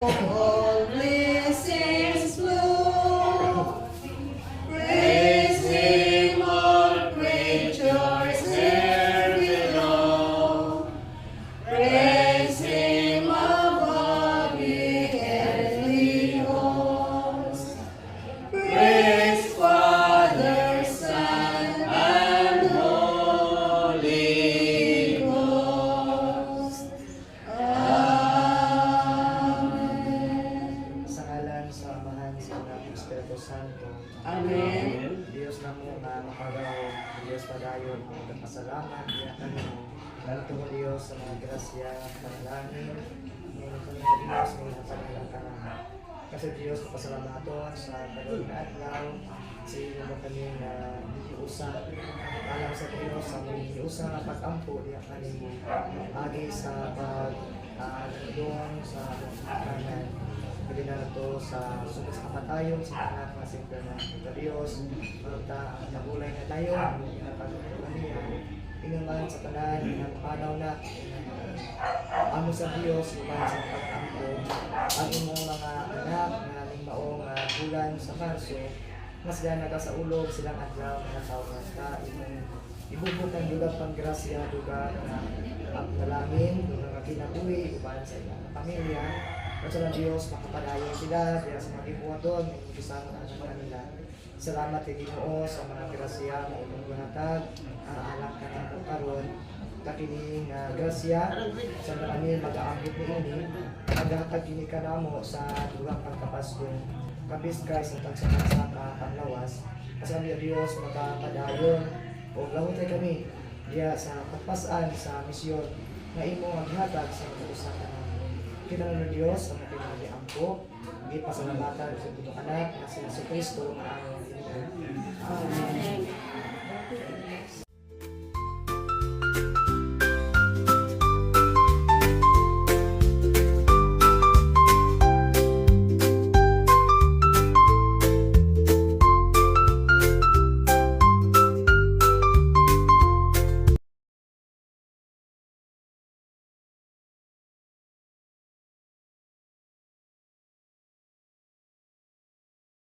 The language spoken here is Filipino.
All blessings flow. Praise Him, all creatures here below. Praise Him above the heavenly hosts. Praise Father, Son, and Holy Ghost. Sa ngalan sa Amahan sa Espiritu Santo. Amen. Diyos na mo na makagaw, Diyos padayon, magpasalamat, diya kami mo. Ganito mo Diyos sa mga grasya, panalangin, ngayon kami na Diyos, ngayon na panilang ka na. Kasi Diyos, pasalamaton sa pagod na adlaw, sa iyo mo kami na diusa. Alam sa Diyos, sa mga diusa na pag-ampo, diya kami mo. Agi sa pag-doon sa kanan. Pwede na ito sa sugat sa kapatayon, sa anak na simple na ito Diyos. Magta ang nabulay na tayo, napagpunan niya. Tingaman sa kanan, ng panaw na. Amo sa Diyos, lumayan sa pag-ampo. Ang imong mga anak na aming maong bulan sa Marso, mas sila naga sa ulog, silang adlaw na tawag ka. Ibubutan dugang panggrasya, dugang na pagdalangin, dugang na kinabuhi, uban sa ilang pamilya. At sa Diyos, makapadayon sila, kaya sa mga gibuhat doon, may ibisang ang kanila. Salamat kay Ginoo sa mga grasya na imong guhatag, anak ka na karon. Kakining grasya, sa marami mag-aambit ni ini, maghatag kini ka namo sa dugang pagkapasdong, kabis ka sa tagsa-tagsa ka panglawas. Kasi kami Diyos, makapadayon, o lahutay kami, diya sa pagpasan sa misyon, na imo maghatag sa usa ka Kinang Diyos, ang ating ampo, ipasalamatan sa tutong anak na si Jesu Cristo, ang aming Amen.